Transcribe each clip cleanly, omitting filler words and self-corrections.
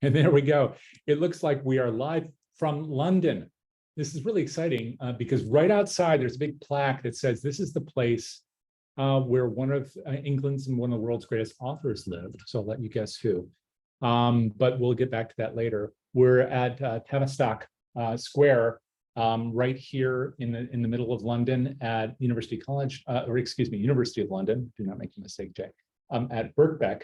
And there we go. It looks like we are live from London. This is really exciting because right outside there's a big plaque that says this is the place where one of England's and one of the world's greatest authors lived. So I'll let you guess who. But we'll get back to that later. We're at Tavistock Square, right here in the middle of London at University College, or excuse me, University of London. Do not make a mistake, Jay. At Birkbeck,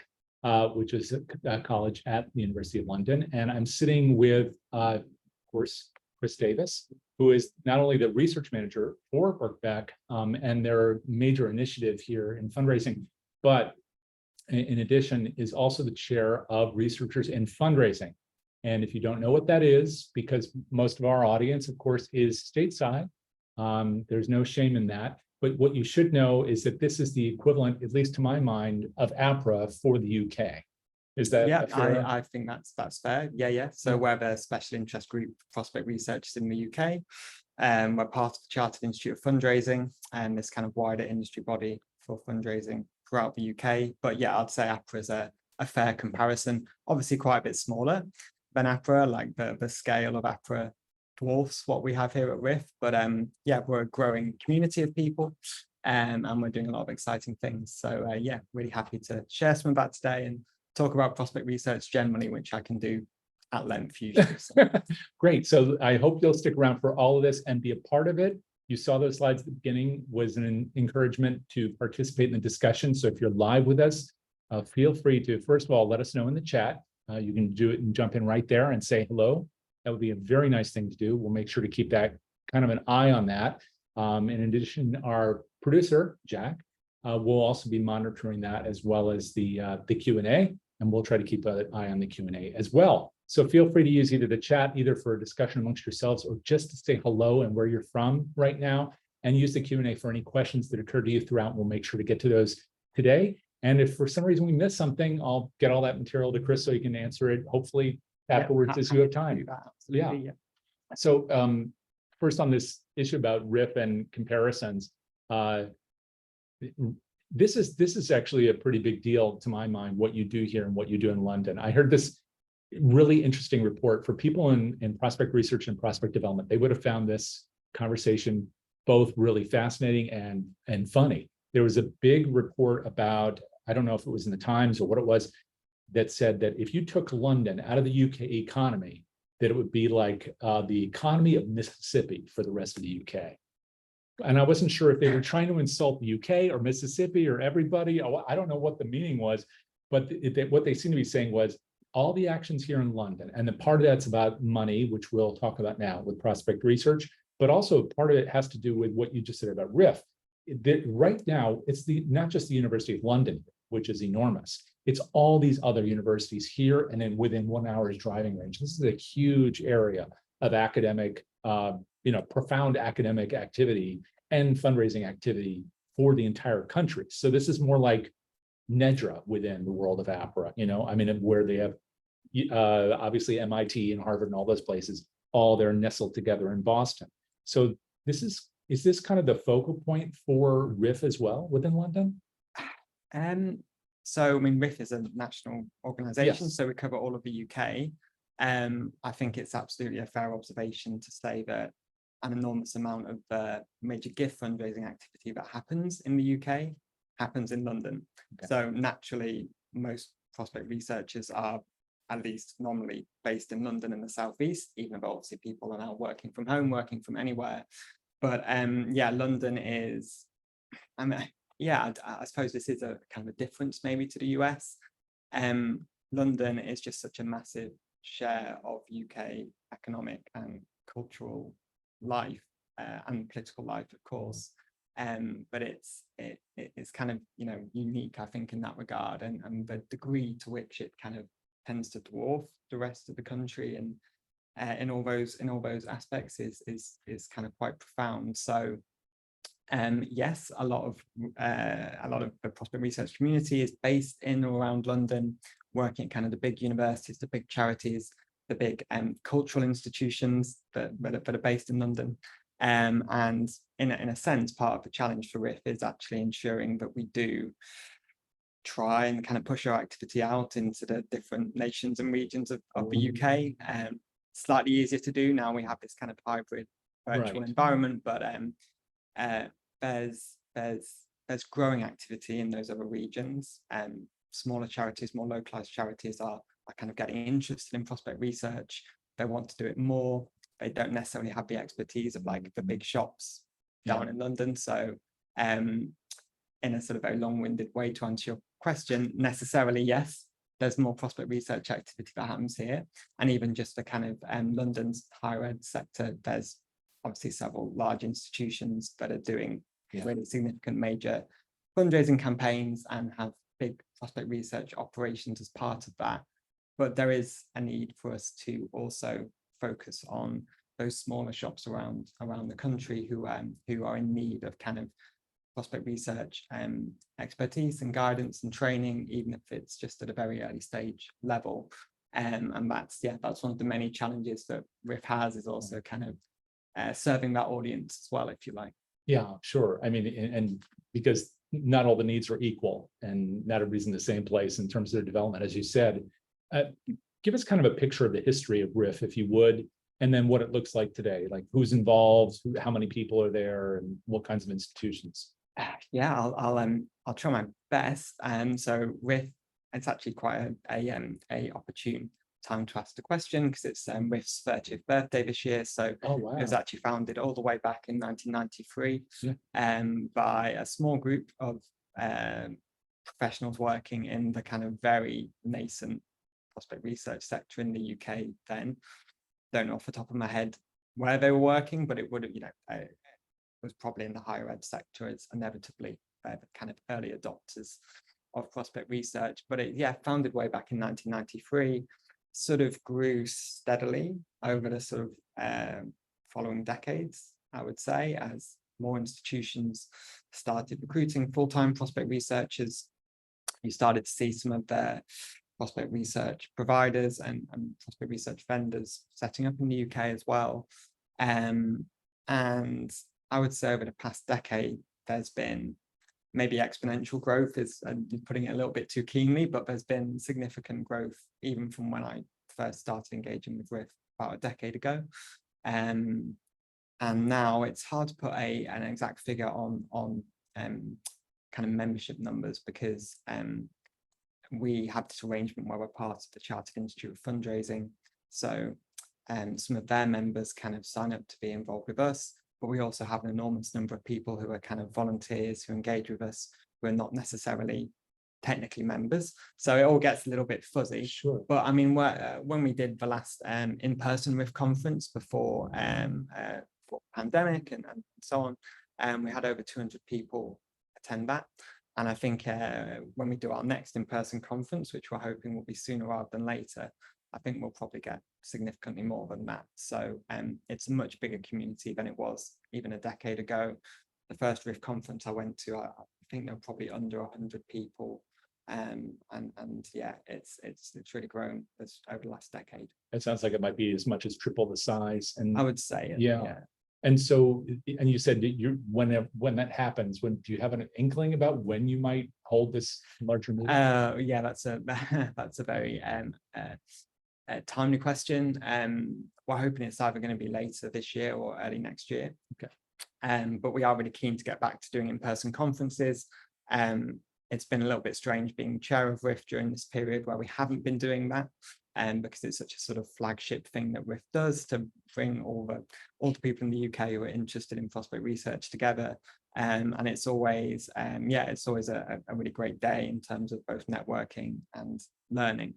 which is a college at the University of London, and I'm sitting with, of course, Chris Davis, who is not only the research manager for Birkbeck and their major initiative here in fundraising, but in addition is also the chair of researchers in fundraising. And if you don't know what that is, because most of our audience, of course, is stateside, there's no shame in that. But what you should know is that this is the equivalent, at least to my mind, of APRA for the UK. Is that fair? I think that's fair. Yeah. So we're the special interest group prospect researchers in the UK. We're part of the Chartered Institute of Fundraising and this kind of wider industry body for fundraising throughout the UK. But yeah, I'd say APRA is a fair comparison. Obviously quite a bit smaller than APRA, like the scale of APRA dwarfs what we have here at RIF. But yeah, we're a growing community of people and we're doing a lot of exciting things. So yeah, really happy to share some of that today and talk about prospect research generally, which I can do at length usually. So. Great. So I hope you'll stick around for all of this and be a part of it. You saw those slides at the beginning was an encouragement to participate in the discussion. So if you're live with us, feel free to, first of all, let us know in the chat. You can do it and jump in right there and say hello. That would be a very nice thing to do. We'll make sure to keep that kind of an eye on that. In addition, our producer, Jack, will also be monitoring that as well as the Q&A, and we'll try to keep an eye on the Q&A as well. So feel free to use either the chat, either for a discussion amongst yourselves or just to say hello and where you're from right now, and use the Q&A for any questions that occur to you throughout. We'll make sure to get to those today. And if for some reason we miss something, I'll get all that material to Chris so you can answer it, hopefully afterwards as you have time. Yeah. So first on this issue about RIF and comparisons, this is actually a pretty big deal to my mind, what you do here and what you do in London. I heard this really interesting report for people in prospect research and prospect development. They would have found this conversation both really fascinating and funny. There was a big report about, I don't know if it was in the Times or what it was, that said that if you took London out of the UK economy, that it would be like the economy of Mississippi for the rest of the UK. And I wasn't sure if they were trying to insult the UK or Mississippi or everybody. I don't know what the meaning was, but what they seem to be saying was all the actions here in London, and the part of that's about money, which we'll talk about now with prospect research, but also part of it has to do with what you just said about RIF. Right now, it's not just the University of London, which is enormous. It's all these other universities here and then within 1 hour's driving range. This is a huge area of academic, profound academic activity and fundraising activity for the entire country. So this is more like NEDRA within the world of APRA, where they have obviously MIT and Harvard and all those places, all they're nestled together in Boston. So is this kind of the focal point for RIF as well within London? So, RIF is a national organization, Yes. So we cover all of the UK. I think it's absolutely a fair observation to say that an enormous amount of the major gift fundraising activity that happens in the UK happens in London. Okay. So naturally, most prospect researchers are at least nominally based in London in the southeast, even though obviously people are now working from home, working from anywhere. But yeah, London is, I suppose this is a kind of a difference maybe to the US. London is just such a massive share of UK economic and cultural life and political life, of course. But it's kind of unique, I think, in that regard, and the degree to which it kind of tends to dwarf the rest of the country and in all those aspects is kind of quite profound. So yes, a lot of the prospect research community is based in or around London, working at kind of the big universities, the big charities, the big cultural institutions that are based in London. And in a sense, part of the challenge for RIF is actually ensuring that we do try and kind of push our activity out into the different nations and regions of the UK. Slightly easier to do now. We have this kind of hybrid virtual environment, but there's growing activity in those other regions. Smaller charities, more localized charities are kind of getting interested in prospect research. They want to do it more. They don't necessarily have the expertise of like the big shops down in London. So in a sort of very long-winded way to answer your question, necessarily, yes, there's more prospect research activity that happens here. And even just the kind of London's higher ed sector, there's obviously several large institutions that are doing really significant major fundraising campaigns and have big prospect research operations as part of that. But there is a need for us to also focus on those smaller shops around the country who are in need of kind of prospect research expertise and guidance and training, even if it's just at a very early stage level. And that's one of the many challenges that RIF has, is also kind of serving that audience as well, if you like. Yeah, sure. I mean, and because not all the needs are equal and not everybody's in the same place in terms of their development, as you said. Give us kind of a picture of the history of RIF, if you would, and then what it looks like today, like who's involved, how many people are there, and what kinds of institutions. Yeah, I'll try my best. So RIF, it's actually quite a opportune time to ask the question, because it's RIF's 30th birthday this year. So it was actually founded all the way back in 1993 by a small group of professionals working in the kind of very nascent prospect research sector in the UK then. Don't know off the top of my head where they were working, but it would have, it was probably in the higher ed sector as inevitably the kind of early adopters of prospect research. But it, founded way back in 1993, sort of grew steadily over the sort of following decades, I would say, as more institutions started recruiting full-time prospect researchers. You started to see some of their prospect research providers and prospect research vendors setting up in the UK as well. And I would say over the past decade, there's been maybe exponential growth, is putting it a little bit too keenly, but there's been significant growth even from when I first started engaging with RIF about a decade ago. And now it's hard to put an exact figure on kind of membership numbers, because we have this arrangement where we're part of the Chartered Institute of Fundraising. So some of their members kind of sign up to be involved with us, but we also have an enormous number of people who are kind of volunteers who engage with us, who are not necessarily technically members. So it all gets a little bit fuzzy. Sure. But I mean, when we did the last in-person RIF conference before pandemic and so on, we had over 200 people attend that. And I think when we do our next in-person conference, which we're hoping will be sooner rather than later, I think we'll probably get significantly more than that. So it's a much bigger community than it was even a decade ago. The first RIF conference I went to, I think there were probably under 100 people. And yeah, it's really grown over the last decade. It sounds like it might be as much as triple the size. And I would say, yeah. And so, and you said that when that happens, do you have an inkling about when you might hold this larger meeting? Yeah, that's a very timely question. We're hoping it's either going to be later this year or early next year. Okay. But we are really keen to get back to doing in-person conferences. It's been a little bit strange being chair of RIF during this period where we haven't been doing that, because it's such a sort of flagship thing that RIF does, to bring all the people in the UK who are interested in prospect research together. And it's always a really great day in terms of both networking and learning.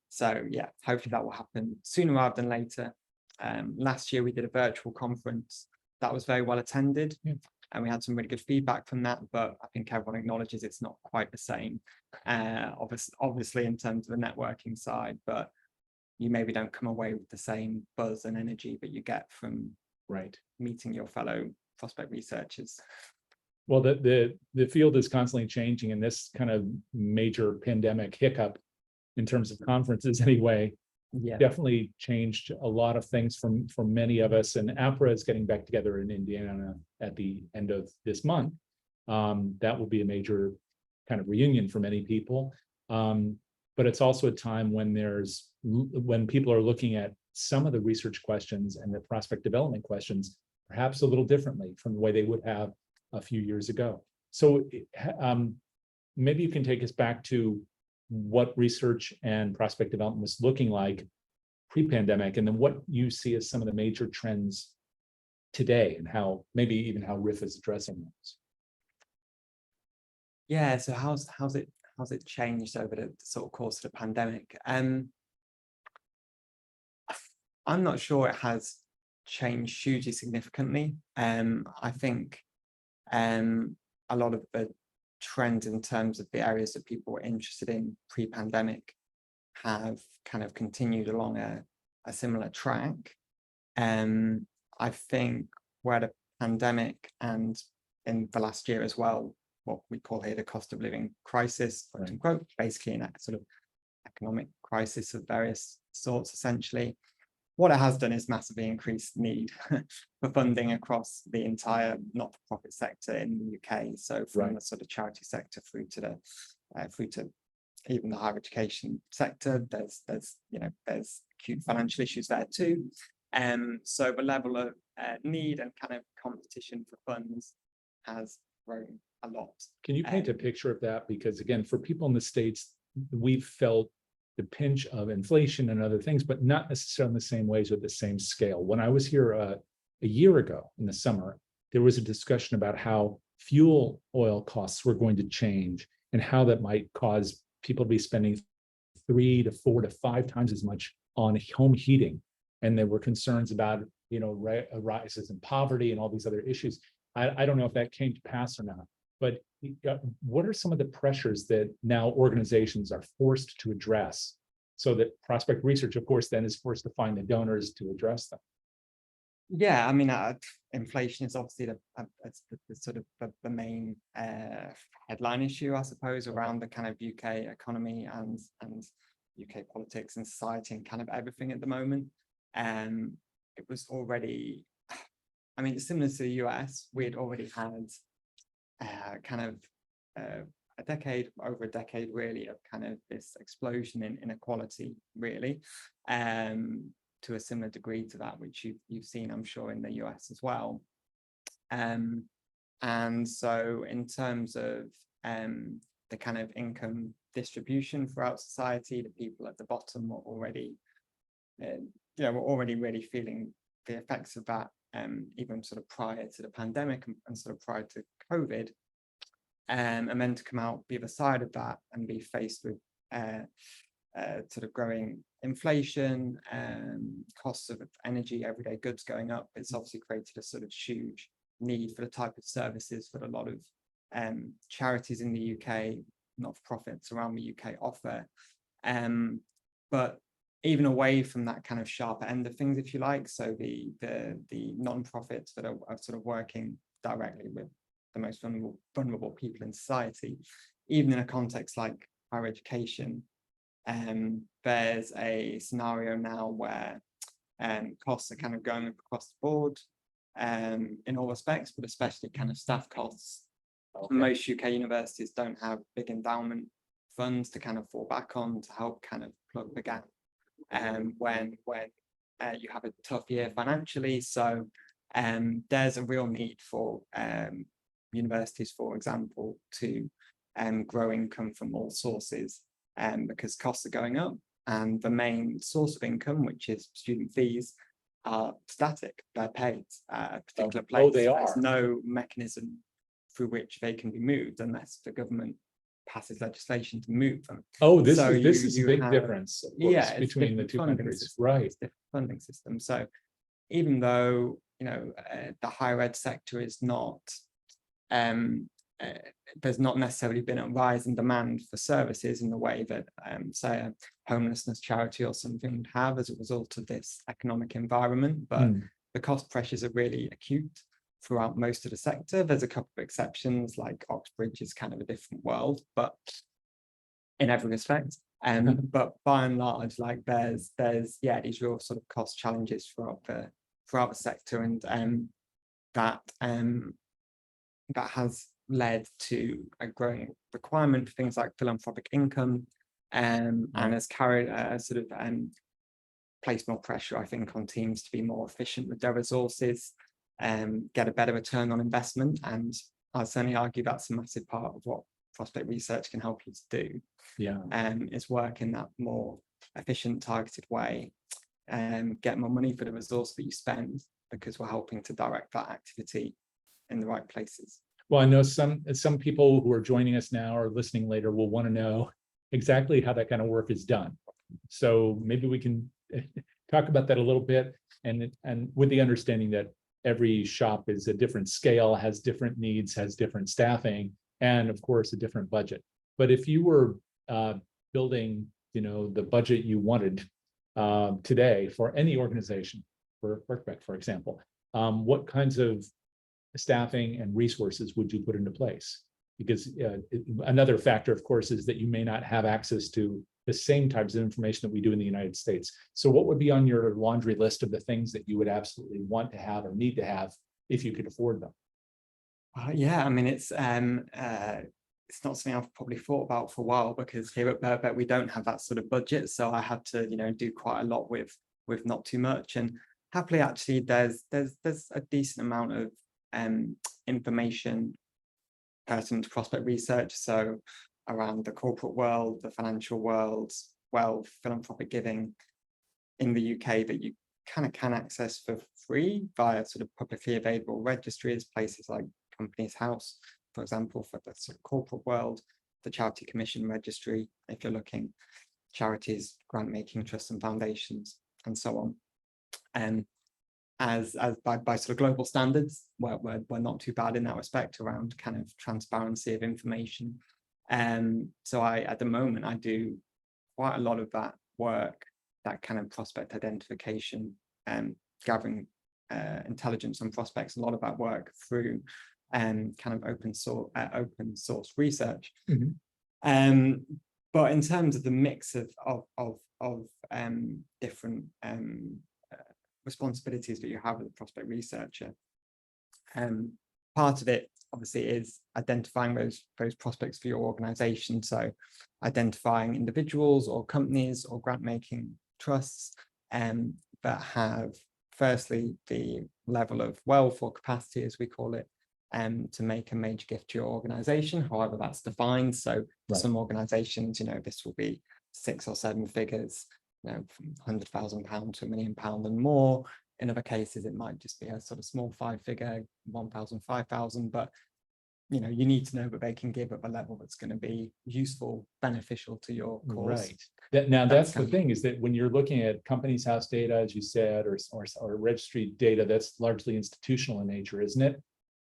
So yeah, hopefully that will happen sooner rather than later. Last year we did a virtual conference that was very well attended. Yeah. And we had some really good feedback from that, but I think everyone acknowledges it's not quite the same, obviously in terms of the networking side, but you maybe don't come away with the same buzz and energy that you get from meeting your fellow prospect researchers. Well, the field is constantly changing, and this kind of major pandemic hiccup in terms of conferences anyway, definitely changed a lot of things for many of us. And APRA is getting back together in Indiana at the end of this month. That will be a major kind of reunion for many people. But it's also a time when when people are looking at some of the research questions and the prospect development questions, perhaps a little differently from the way they would have a few years ago. So maybe you can take us back to what research and prospect development was looking like pre-pandemic, and then what you see as some of the major trends today, and how maybe even how RIF is addressing those. Yeah, so how's it changed over the sort of course of the pandemic? I'm not sure it has changed hugely significantly. I think a lot of the trends in terms of the areas that people were interested in pre-pandemic have kind of continued along a similar track. I think where the pandemic and in the last year as well, what we call here the cost of living crisis, quote unquote, basically in a sort of economic crisis of various sorts, essentially. What it has done is massively increase need for funding across the entire not-for-profit sector in the UK. So from the sort of charity sector through to even the higher education sector, there's acute financial issues there too. So the level of need and kind of competition for funds has grown a lot. Can you paint a picture of that? Because again, for people in the States, we've felt the pinch of inflation and other things, but not necessarily in the same ways or the same scale. When I was here a year ago in the summer, there was a discussion about how fuel oil costs were going to change and how that might cause people to be spending 3 to 4 to 5 times as much on home heating. And there were concerns about, rises in poverty and all these other issues. I don't know if that came to pass or not, but what are some of the pressures that now organizations are forced to address, so that prospect research, of course, then is forced to find the donors to address them? Yeah, I mean, inflation is obviously the sort of the main headline issue, I suppose, around the kind of UK economy and UK politics and society and kind of everything at the moment. It was already, I mean, similar to the US, we had already had over a decade really of kind of this explosion in inequality, really, to a similar degree to that which you've seen, I'm sure, in the US as well. And so in terms of the kind of income distribution throughout society, the people at the bottom were already really feeling the effects of that, even sort of prior to the pandemic and sort of prior to COVID. And then to come out the other side of that and be faced with sort of growing inflation, costs of energy, everyday goods going up, it's obviously created a sort of huge need for the type of services that a lot of charities in the UK, not-for-profits around the UK offer. But even away from that kind of sharp end of things, if you like, so the non-profits that are sort of working directly with the most vulnerable people in society, even in a context like higher education, there's a scenario now where costs are kind of going up across the board in all respects, but especially kind of staff costs. Most UK universities don't have big endowment funds to kind of fall back on to help kind of plug the gap when you have a tough year financially. So there's a real need for universities, for example, to grow income from all sources, because costs are going up and the main source of income, which is student fees, are static. They're paid at a particular place. They are. There's no mechanism through which they can be moved unless the government passes legislation to move them. This is a big difference, of course, between the two countries, right? It's different funding system. So even though the higher ed sector is not, there's not necessarily been a rise in demand for services in the way that say a homelessness charity or something would have as a result of this economic environment, but the cost pressures are really acute throughout most of the sector. There's a couple of exceptions, like Oxbridge is kind of a different world, but in every respect. But by and large, like there's these real sort of cost challenges throughout the sector, and that has led to a growing requirement for things like philanthropic income, and has carried a sort of placed more pressure, I think, on teams to be more efficient with their resources, get a better return on investment. And I certainly argue that's a massive part of what prospect research can help you to do. Yeah. Is work in that more efficient, targeted way, and get more money for the resource that you spend, because we're helping to direct that activity in the right places. Well, I know some people who are joining us now or listening later will want to know exactly how that kind of work is done. So maybe we can talk about that a little bit, and with the understanding that every shop is a different scale, has different needs, has different staffing, and of course a different budget. But if you were building, the budget you wanted today for any organization, for Birkbeck, for example, what kinds of staffing and resources would you put into place? Because another factor, of course, is that you may not have access to the same types of information that we do in the United States. So what would be on your laundry list of the things that you would absolutely want to have or need to have if you could afford them? Yeah, I mean, it's not something I've probably thought about for a while, because here at Birkbeck we don't have that sort of budget. So I had to, do quite a lot with not too much. And happily, actually, there's a decent amount of information pertinent to prospect research. So around the corporate world, the financial world, wealth, philanthropic giving in the UK that you kind of can access for free via sort of publicly available registries, places like Companies House, for example, for the sort of corporate world, the Charity Commission registry, if you're looking, charities, grant making trusts and foundations, and so on. And as by sort of global standards, we're not too bad in that respect around kind of transparency of information. So at the moment I do quite a lot of that work, that kind of prospect identification and gathering intelligence on prospects, a lot of that work through kind of open source research. But in terms of the mix of different responsibilities that you have as a prospect researcher, part of it obviously is identifying those prospects for your organization. So identifying individuals or companies or grant making trusts that have firstly the level of wealth or capacity, as we call it, to make a major gift to your organization, however that's defined. So right. Some organizations, this will be 6 or 7 figures, from £100,000 to £1 million and more. In other cases, it might just be a sort of small 5-figure, 1,000, 5,000, but you need to know that they can give at a level that's going to be useful, beneficial to your cause. Right. That's the thing, is that when you're looking at Companies House data, as you said, or registry data, that's largely institutional in nature, isn't it?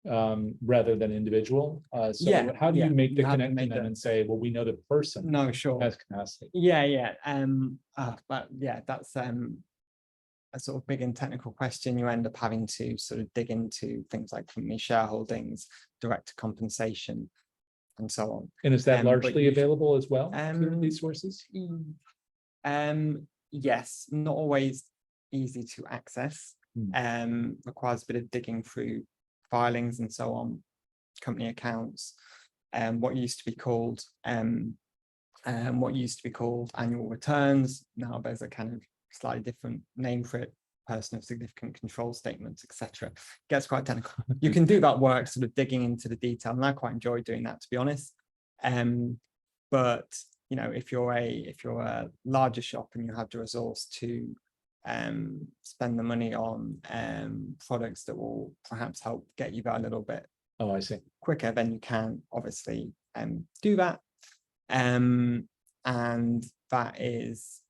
Rather than individual. So how do you make the connection and say, well, we know the person has capacity? But yeah, that's a sort of big and technical question. You end up having to sort of dig into things like company shareholdings, direct compensation, and so on. And is that largely available as well through these sources? Yes, not always easy to access. Requires a bit of digging through filings and so on, company accounts, what used to be called annual returns. Now there's a kind of slightly different name for it, person of significant control statements, etc. Gets quite technical. You can do that work sort of digging into the detail, and I quite enjoy doing that, to be honest. But if you're a larger shop and you have the resource to spend the money on products that will perhaps help get you there a little bit quicker, then you can obviously do that. And that is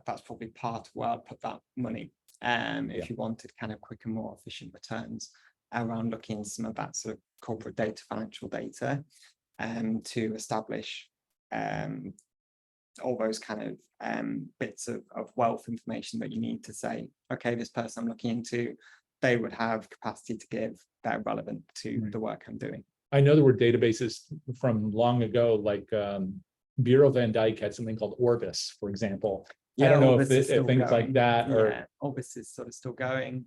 that's probably part of where I'd put that money if you wanted kind of quicker, more efficient returns around looking at some of that sort of corporate data, financial data, to establish all those kind of bits of wealth information that you need to say, okay, this person I'm looking into, they would have capacity to give, they're relevant to the work I'm doing. I know there were databases from long ago, like Bureau Van Dyke had something called Orbis, for example. I don't know if things like that, or Orbis is sort of still going.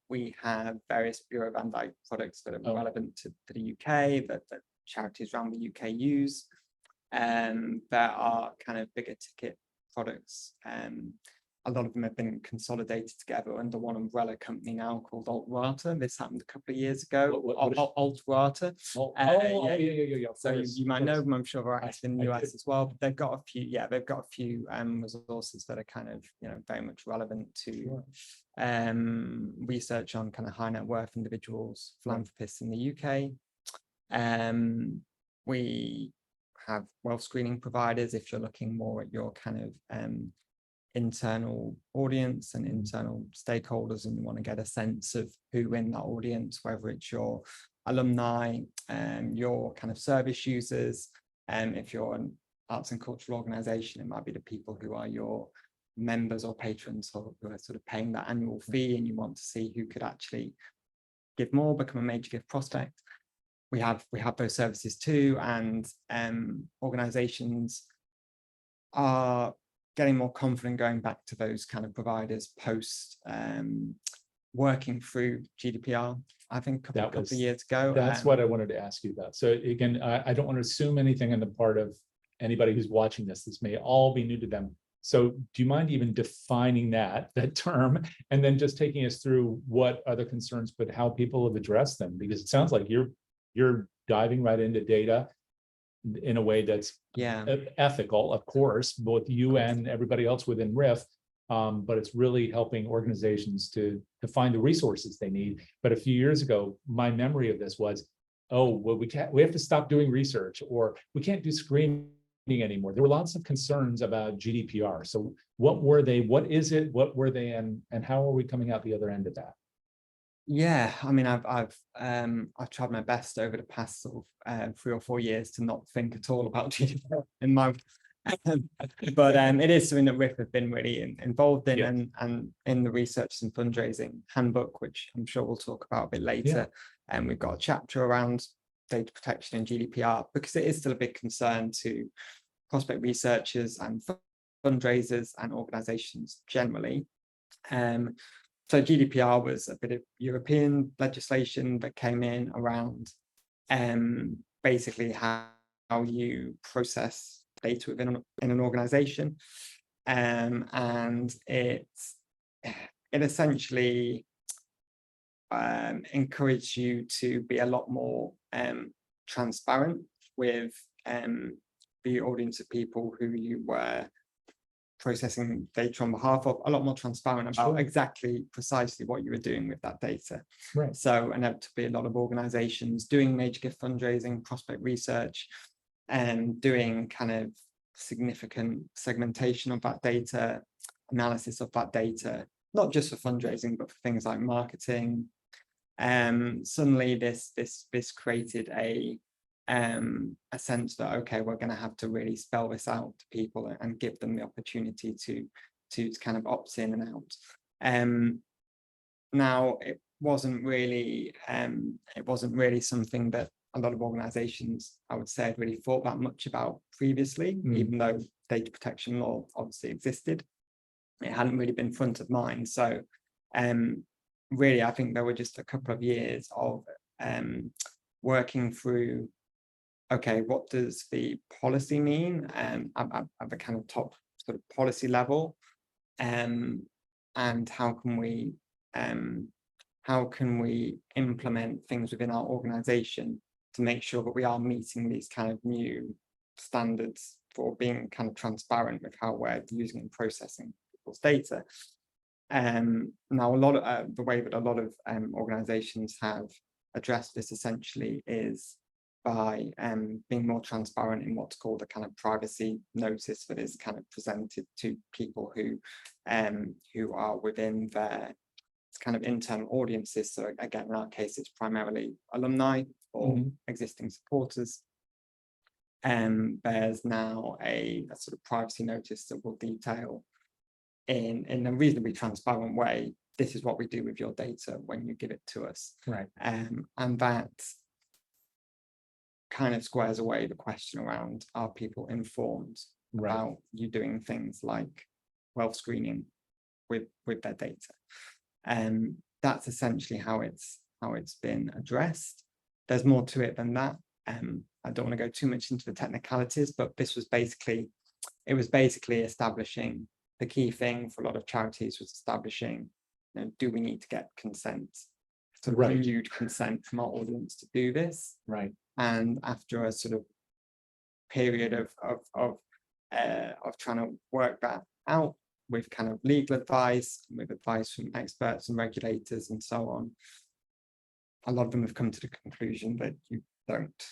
we have various Bureau van Dijk products that are Oh. relevant to the UK that charities around the UK use. There are kind of bigger ticket products. A lot of them have been consolidated together under one umbrella company now called Alt-Rata. This happened a couple of years ago. Alt-Rata. Yeah. So you might know them, I'm sure they're active in the US as well. But they've got a few, resources that are kind of, very much relevant to research on kind of high net worth individuals, philanthropists in the UK. We have wealth screening providers if you're looking more at your kind of internal audience and internal stakeholders, and you want to get a sense of who in that audience, whether it's your alumni, your kind of service users, if you're an arts and cultural organization, it might be the people who are your members or patrons who are sort of paying that annual fee, and you want to see who could actually give more, become a major gift prospect. We have those services too, and organizations are getting more confident going back to those kind of providers post working through GDPR, I think a couple of years ago. That's what I wanted to ask you about. So again, I don't want to assume anything on the part of anybody who's watching this. This may all be new to them. So do you mind even defining that term, and then just taking us through what other concerns, but how people have addressed them? Because it sounds like you're diving right into data in a way that's ethical, of course, both you and everybody else within RIF, but it's really helping organizations to find the resources they need. But a few years ago, my memory of this was, oh, well, we have to stop doing research, or we can't do screening anymore. There were lots of concerns about GDPR. So what were they? What is it? What were they? And how are we coming out the other end of that? Yeah, I mean, I've tried my best over the past sort of 3 or 4 years to not think at all about GDPR in my, but it is something that RIF have been really involved in, and in the research and fundraising handbook, which I'm sure we'll talk about a bit later. And we've got a chapter around data protection and GDPR, because it is still a big concern to prospect researchers and fundraisers and organizations generally. So GDPR was a bit of European legislation that came in around basically how you process data in an organization, and it essentially encouraged you to be a lot more transparent with the audience of people who you were processing data on behalf of, a lot more transparent about exactly precisely what you were doing with that data. Right. So inevitably a lot of organizations doing major gift fundraising, prospect research, and doing kind of significant segmentation of that data, analysis of that data, not just for fundraising, but for things like marketing. Suddenly this created a sense that, okay, we're going to have to really spell this out to people and give them the opportunity to kind of opt in and out. Now it wasn't really something that a lot of organizations, I would say, had really thought that much about previously, even though data protection law obviously existed. It hadn't really been front of mind. So really, I think there were just a couple of years of working through, okay, what does the policy mean at the kind of top sort of policy level, and how can we implement things within our organization to make sure that we are meeting these kind of new standards for being kind of transparent with how we're using and processing people's data. Now, a lot of the way that a lot of organizations have addressed this essentially is by being more transparent in what's called a kind of privacy notice that is kind of presented to people who are within their kind of internal audiences. So again, in our case, it's primarily alumni or existing supporters. There's now a sort of privacy notice that will detail in a reasonably transparent way, this is what we do with your data when you give it to us. Right. And that kind of squares away the question around, are people informed about you doing things like wealth screening with their data? that's essentially how it's been addressed. There's more to it than that. I don't want to go too much into the technicalities, but this was basically establishing the key thing for a lot of charities was establishing, do we need to get consent, sort of renewed consent from our audience to do this? Right. And after a sort of period of trying to work that out with kind of legal advice, with advice from experts and regulators and so on, a lot of them have come to the conclusion that you don't.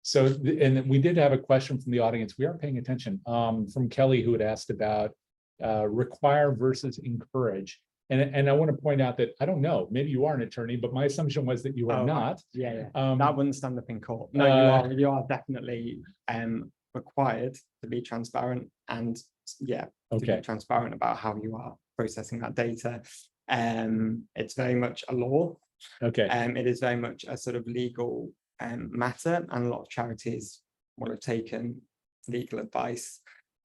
So, and we did have a question from the audience. We are paying attention from Kelly, who had asked about require versus encourage. And I want to point out that I don't know, maybe you are an attorney, but my assumption was that you are not. Yeah. That wouldn't stand up in court. No, you are definitely required to be transparent and to be transparent about how you are processing that data. It's very much a law. It is very much a sort of legal matter, and a lot of charities will have taken legal advice.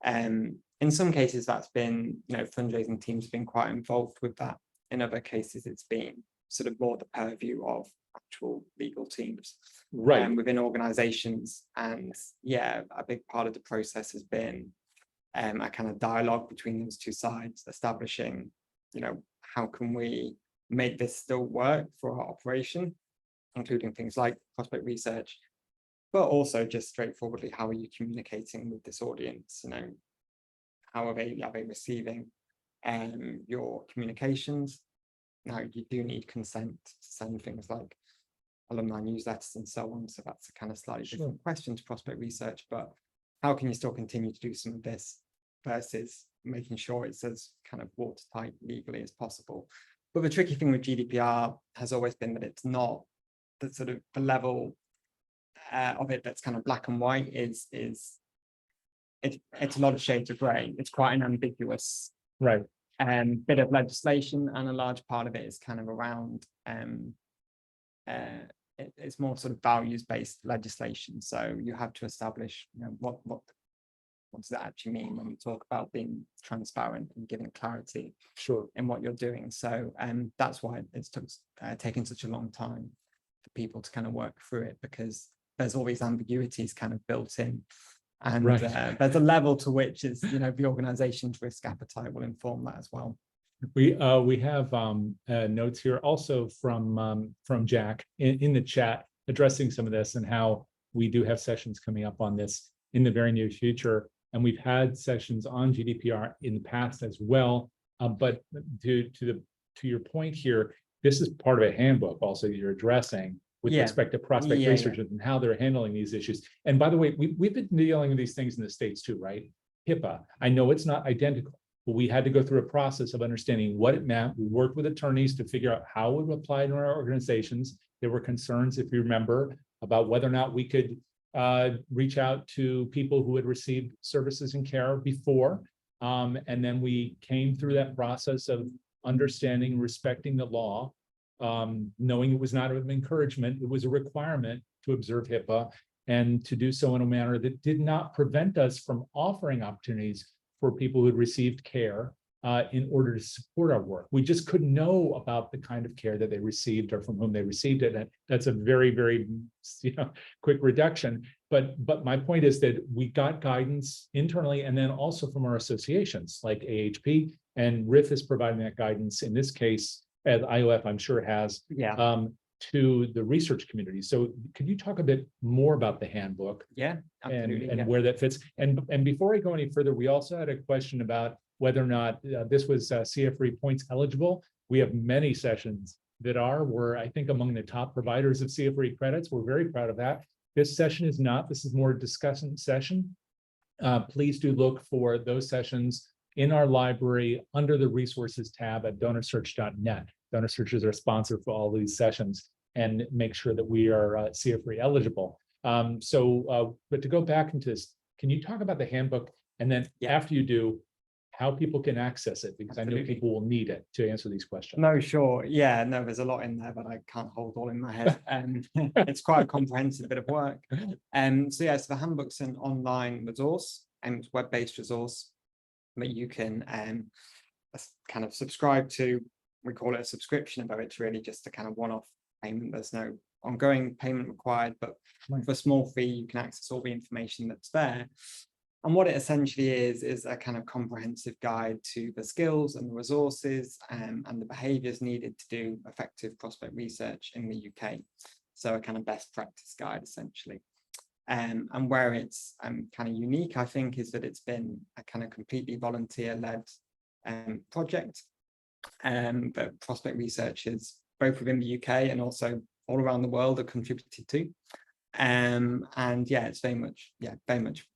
In some cases, that's been, fundraising teams have been quite involved with that. In other cases, it's been sort of more the purview of actual legal teams within organizations. And a big part of the process has been a kind of dialogue between those two sides, establishing, how can we make this still work for our operation, including things like prospect research, but also just straightforwardly, how are you communicating with this audience? How are they receiving your communications? Now, you do need consent to send things like alumni newsletters and so on. So that's a kind of slightly different question to prospect research, but how can you still continue to do some of this versus making sure it's as kind of watertight legally as possible? But the tricky thing with GDPR has always been that it's not the sort of the level of it that's kind of black and white. It's a lot of shades of grey. It's quite an ambiguous bit of legislation, and a large part of it is kind of around it's more sort of values-based legislation. So you have to establish, what does that actually mean when you talk about being transparent and giving clarity in what you're doing. So that's why it's taken such a long time for people to kind of work through it, because there's all these ambiguities kind of built in. And there's a level to which is, the organization's risk appetite will inform that as well. We have notes here also from Jack in the chat addressing some of this, and how we do have sessions coming up on this in the very near future. And we've had sessions on GDPR in the past as well. But to your point here, this is part of a handbook also you're addressing with respect to prospect researchers and how they're handling these issues. And by the way, we've been dealing with these things in the States too, right? HIPAA. I know it's not identical, but we had to go through a process of understanding what it meant. We worked with attorneys to figure out how it would apply to our organizations. There were concerns, if you remember, about whether or not we could reach out to people who had received services and care before. And then we came through that process of understanding, respecting the law, knowing it was not an encouragement, it was a requirement to observe HIPAA, and to do so in a manner that did not prevent us from offering opportunities for people who had received care in order to support our work. We just couldn't know about the kind of care that they received or from whom they received it. And that's a very, very quick reduction. But my point is that we got guidance internally, and then also from our associations like AHP, and RIF is providing that guidance in this case, as IOF I'm sure has, to the research community. So could you talk a bit more about the handbook? And where that fits? And before I go any further, we also had a question about whether or not this was CF3 points eligible. We have many sessions that we're, I think, among the top providers of CF3 credits. We're very proud of that. This session is not. This is more a discussion session. Please do look for those sessions in our library under the resources tab at DonorSearch.net. DonorSearch is our sponsor for all these sessions, and make sure that we are CF3 eligible. But to go back into this, can you talk about the handbook? And then after you do, how people can access it, because I know people will need it to answer these questions. No, sure. No, there's a lot in there, but I can't hold all in my head. It's quite a comprehensive bit of work. So the handbook's an online resource, and it's web-based resource that you can kind of subscribe to we call it a subscription, but it's really just a kind of one-off payment. There's no ongoing payment required, but for a small fee, you can access all the information that's there. And what it essentially is a kind of comprehensive guide to the skills and the resources and the behaviours needed to do effective prospect research in the UK. So a kind of best practice guide, essentially. And where it's kind of unique, I think, is that it's been a kind of completely volunteer-led project. That prospect researchers, both within the UK and also all around the world, have contributed to. And yeah, it's very much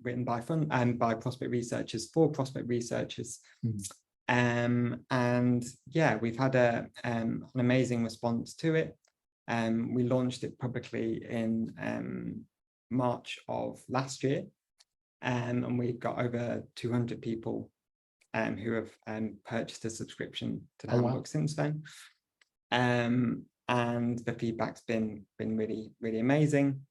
written by by prospect researchers for prospect researchers. And yeah, we've had an amazing response to it. We launched it publicly in March of last year, and we've got over 200 people who have purchased a subscription to the handbook since then. And the feedback's been really, really amazing.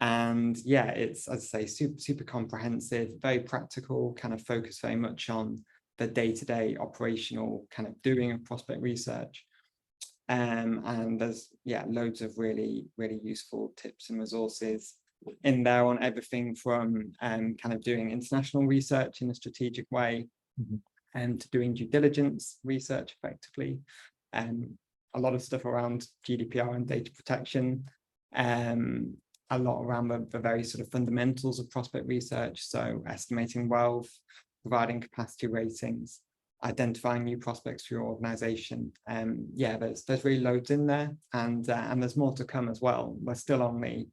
And yeah, it's, as I say, super comprehensive, very practical, kind of focused very much on the day-to-day operational kind of doing of prospect research. And there's loads of really, really useful tips and resources in there on everything from kind of doing international research in a strategic way, and to doing due diligence research effectively, a lot of stuff around GDPR and data protection, a lot around the very sort of fundamentals of prospect research, so estimating wealth, providing capacity ratings, identifying new prospects for your organization. Yeah, there's really loads in there, and there's more to come as well. We're still only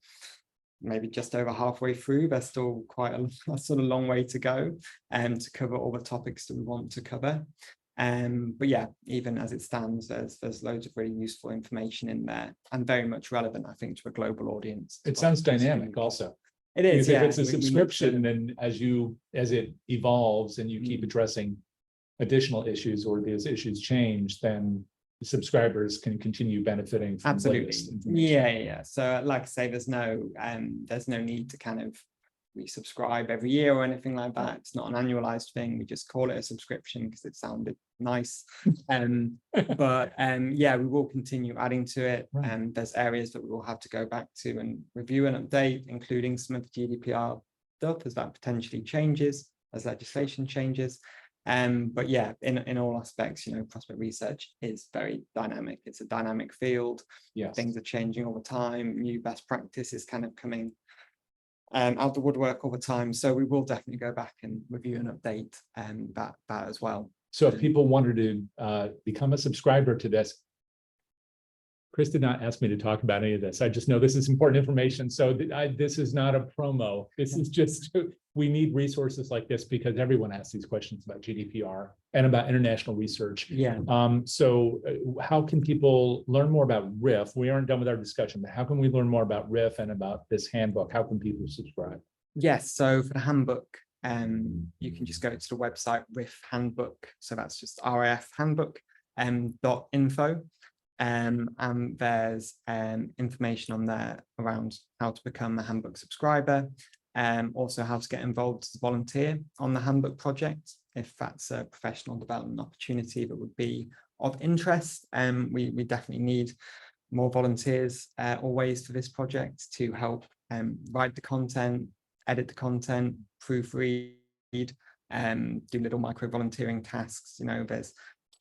maybe just over halfway through. There's still quite a sort of long way to go to cover all the topics that we want to cover. But yeah, even as it stands, there's loads of really useful information in there, and very much relevant, I think, to a global audience. It sounds dynamic also. It is, if it's a subscription, then as it evolves and you keep addressing additional issues, or these issues change, then the subscribers can continue benefiting from absolutely. Yeah. So like I say, there's no need to kind of resubscribe every year or anything like that. It's not an annualized thing. We just call it a subscription because it sounded nice. But yeah, we will continue adding to it, and there's areas that we will have to go back to and review and update, including some of the GDPR stuff as that potentially changes, as legislation changes. But yeah, in all aspects, prospect research is very dynamic. It's a dynamic field. Yes. Things are changing all the time. New best practice is kind of coming out the woodwork all the time. So we will definitely go back and review and update that as well. So if people wanted to become a subscriber to this, Chris did not ask me to talk about any of this. I just know this is important information. So this is not a promo. This is just, we need resources like this because everyone asks these questions about GDPR and about international research. Yeah. So how can people learn more about RIF? We aren't done with our discussion, but how can we learn more about RIF and about this handbook? How can people subscribe? Yes. So for the handbook, you can just go to the website RIF Handbook. So that's just RIF Handbook .info. And there's information on there around how to become a handbook subscriber, also how to get involved as a volunteer on the handbook project, if that's a professional development opportunity that would be of interest. We definitely need more volunteers always for this project to help write the content, edit the content, proofread, do little micro volunteering tasks.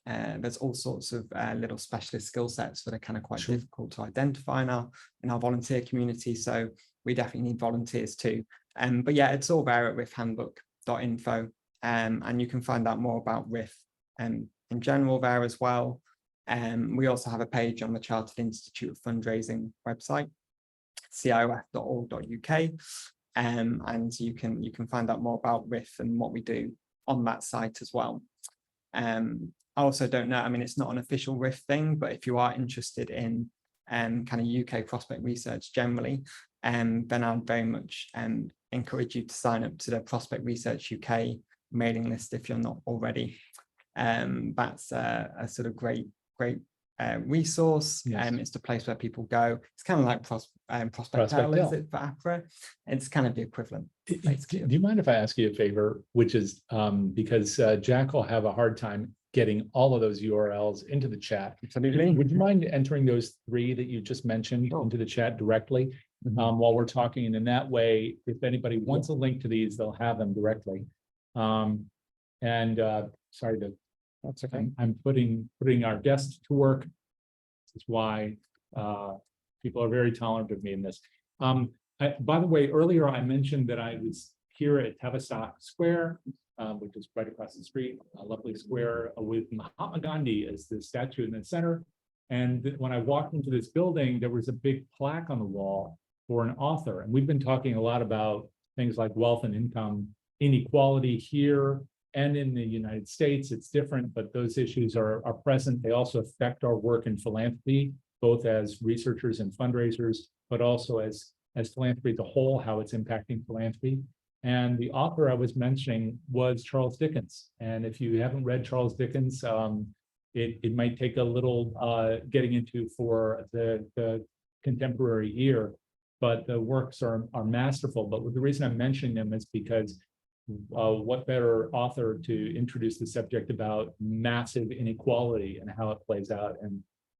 There's all sorts of little specialist skill sets that are kind of quite difficult to identify in our volunteer community. So we definitely need volunteers too. But yeah, it's all there at rifhandbook.info. And you can find out more about RIF in general there as well. We also have a page on the Chartered Institute of Fundraising website, ciof.org.uk. And you can find out more about RIF and what we do on that site as well. I also don't know, it's not an official RIF thing, but if you are interested in kind of UK prospect research generally, then I'd very much encourage you to sign up to the Prospect Research UK mailing list if you're not already. That's a sort of great resource. Yes. It's the place where people go. It's kind of like Prospect Hell, is it, for APRA? It's kind of the equivalent. Do you mind if I ask you a favor, which is because Jack will have a hard time getting all of those URLs into the chat. Absolutely. Would you mind entering those 3 that you just mentioned into the chat directly while we're talking? And in that way, if anybody wants a link to these, they'll have them directly. Sorry to, That's okay. I'm putting our guests to work. This is why people are very tolerant of me in this. By the way, earlier I mentioned that I was here at Tavistock Square, which is right across the street, a lovely square with Mahatma Gandhi as the statue in the center. And when I walked into this building, there was a big plaque on the wall for an author. And we've been talking a lot about things like wealth and income inequality here and in the United States. It's different, but those issues are present. They also affect our work in philanthropy, both as researchers and fundraisers, but also as philanthropy as a whole, how it's impacting philanthropy. And the author I was mentioning was Charles Dickens. And if you haven't read Charles Dickens, it might take a little getting into for the contemporary ear, but the works are masterful. But the reason I'm mentioning them is because what better author to introduce the subject about massive inequality and how it plays out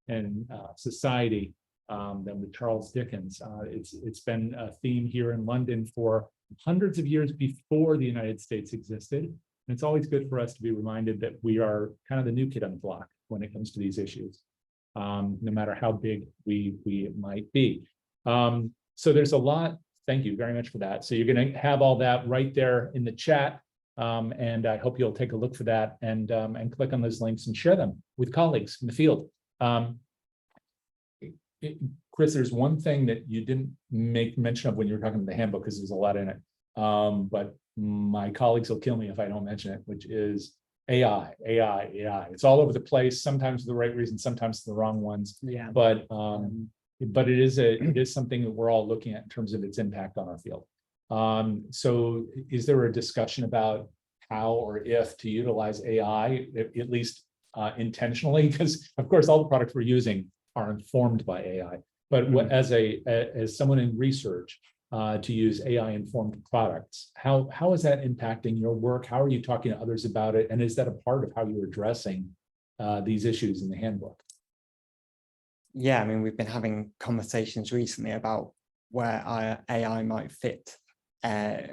in society than with Charles Dickens. It's been a theme here in London for hundreds of years before the United States existed. And it's always good for us to be reminded that we are kind of the new kid on the block when it comes to these issues, no matter how big we might be. So there's a lot. Thank you very much for that. So you're going to have all that right there in the chat. And I hope you'll take a look for that and click on those links and share them with colleagues in the field. Chris, there's one thing that you didn't make mention of when you were talking about the handbook, because there's a lot in it. But my colleagues will kill me if I don't mention it, which is AI. It's all over the place, sometimes for the right reasons, sometimes for the wrong ones. Yeah. But it is something that we're all looking at in terms of its impact on our field. So is there a discussion about how or if to utilize AI, at least intentionally? Because of course, all the products we're using are informed by AI. But what, as someone in research, to use AI-informed products, how is that impacting your work? How are you talking to others about it? And is that a part of how you're addressing these issues in the handbook? Yeah, I mean, we've been having conversations recently about where AI might fit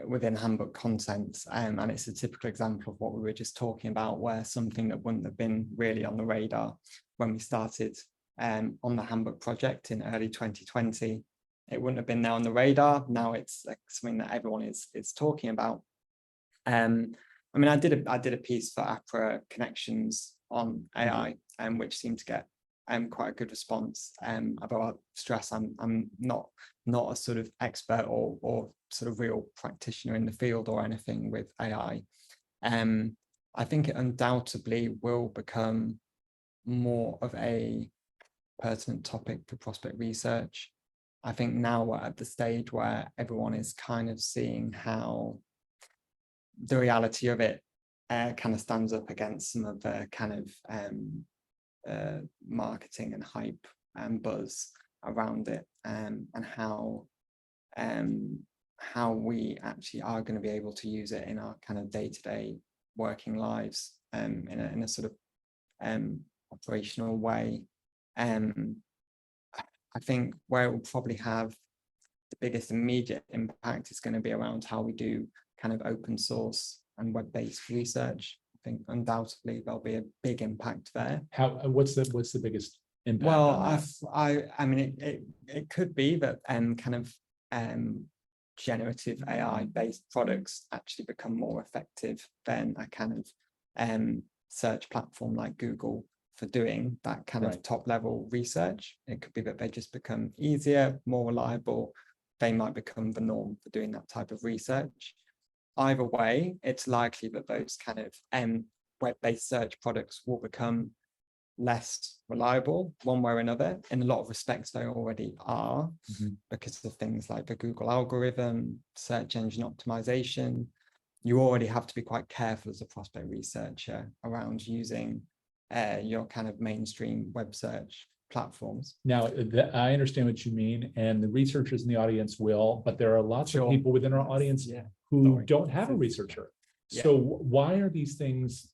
within handbook content. And it's a typical example of what we were just talking about, where something that wouldn't have been really on the radar when we started on the handbook project in early 2020, it wouldn't have been there on the radar. Now it's like something that everyone is talking about. I mean, I did a piece for APRA Connections on AI, which seemed to get quite a good response. About stress, I'm not a sort of expert or sort of real practitioner in the field or anything with AI. I think it undoubtedly will become more of a pertinent topic for prospect research. I think now we're at the stage where everyone is kind of seeing how the reality of it kind of stands up against some of the kind of marketing and hype and buzz around it, and how we actually are going to be able to use it in our kind of day-to-day working lives in a sort of operational way. I think where it will probably have the biggest immediate impact is going to be around how we do kind of open source and web-based research. I think undoubtedly there'll be a big impact there. What's the biggest impact? Well, I mean, it could be that kind of generative AI-based products actually become more effective than a kind of search platform like Google for doing that kind of top-level research. It could be that they just become easier, more reliable. They might become the norm for doing that type of research. Either way, it's likely that those kind of web-based search products will become less reliable one way or another. In a lot of respects, they already are, because of things like the Google algorithm, search engine optimization. You already have to be quite careful as a prospect researcher around using your kind of mainstream web search platforms. Now, I understand what you mean, and the researchers in the audience will, but there are lots of people within our audience who don't have a researcher. So why are these things,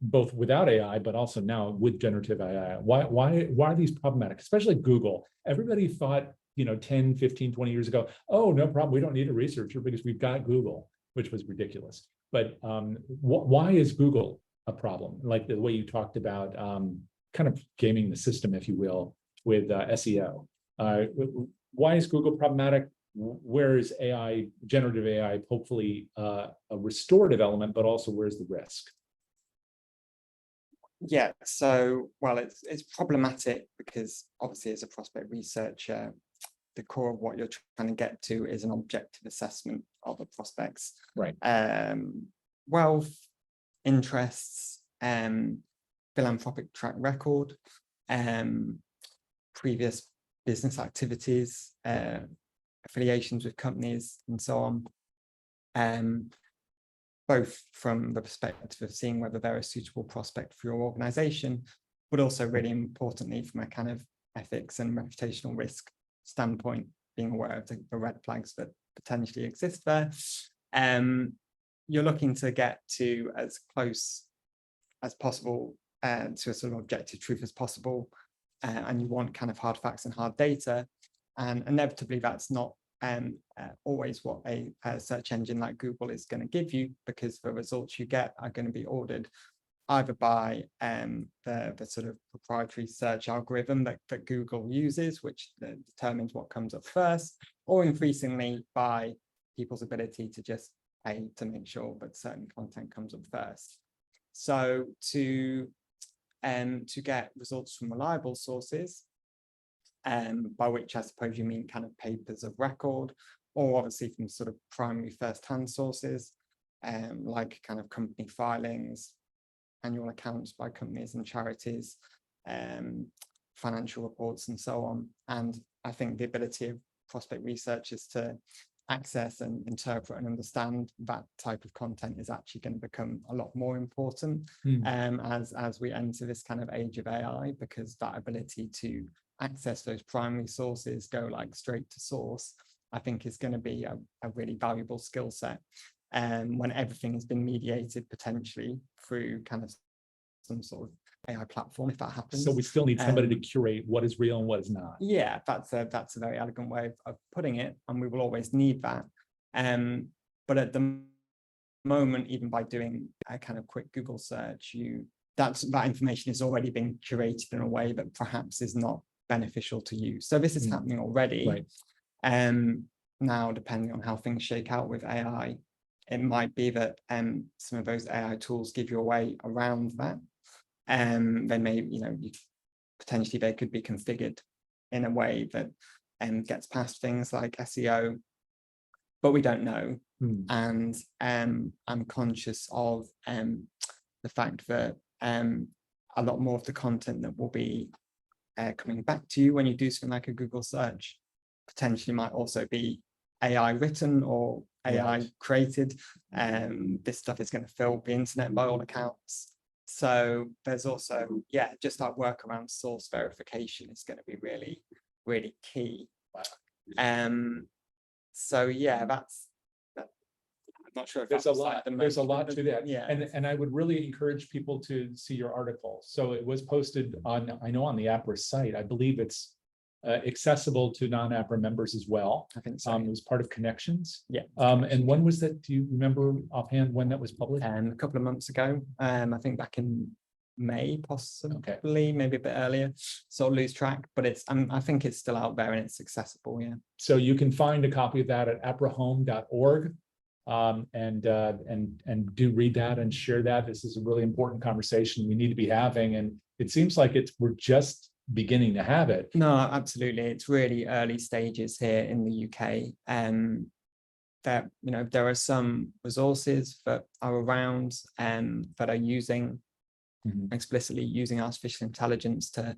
both without AI, but also now with generative AI, why are these problematic, especially Google? Everybody thought, 10, 15, 20 years ago, oh, no problem, we don't need a researcher because we've got Google, which was ridiculous. But why is Google a problem? Like the way you talked about kind of gaming the system, if you will, with SEO. Why is Google problematic? Where is AI, generative AI, hopefully a restorative element, but also where's the risk? Yeah, so, well, it's problematic because obviously as a prospect researcher, the core of what you're trying to get to is an objective assessment of a prospect's wealth, interests, philanthropic track record, previous business activities, affiliations with companies, and so on. Both from the perspective of seeing whether they're a suitable prospect for your organization, but also really importantly from a kind of ethics and reputational risk standpoint, being aware of the red flags that potentially exist there. You're looking to get to as close as possible to a sort of objective truth as possible, and you want kind of hard facts and hard data, and inevitably that's not always what a search engine like Google is going to give you, because the results you get are going to be ordered either by the sort of proprietary search algorithm that Google uses, which determines what comes up first, or increasingly by people's ability to just pay to make sure that certain content comes up first. So to get results from reliable sources, by which I suppose you mean kind of papers of record, or obviously from sort of primary first-hand sources, like kind of company filings, annual accounts by companies and charities, financial reports, and so on. And I think the ability of prospect researchers to access and interpret and understand that type of content is actually going to become a lot more important as we enter this kind of age of AI, because that ability to access those primary sources, go like straight to source, I think is going to be a really valuable skill set. When everything has been mediated potentially through kind of some sort of AI platform, if that happens. So we still need somebody to curate what is real and what is not. Yeah, that's a very elegant way of putting it, and we will always need that. But at the moment, even by doing a kind of quick Google search, that information is already being curated in a way that perhaps is not beneficial to you. So this is happening already. Right. Now, depending on how things shake out with AI, it might be that some of those AI tools give you a way around that. They may, potentially they could be configured in a way that gets past things like SEO, but we don't know. And I'm conscious of the fact that a lot more of the content that will be coming back to you when you do something like a Google search potentially might also be AI written or AI created. This stuff is going to fill the internet by all accounts. So there's also, just that work around source verification is going to be really, really key. So I'm not sure if there's a lot to that. Yeah. And I would really encourage people to see your article. So it was posted on the APRA site. I believe it's accessible to non-APRA members as well. I think so. It was part of Connections. Yeah. And when was that? Do you remember offhand when that was published? A couple of months ago. I think back in May, possibly, maybe a bit earlier. So I'll lose track, but it's I think it's still out there and it's accessible. Yeah. So you can find a copy of that at aprahome.org. And do read that and share that. This is a really important conversation we need to be having, and it seems like we're just beginning to have it. No, absolutely, it's really early stages here in the UK. There are some resources that are around that are explicitly using artificial intelligence to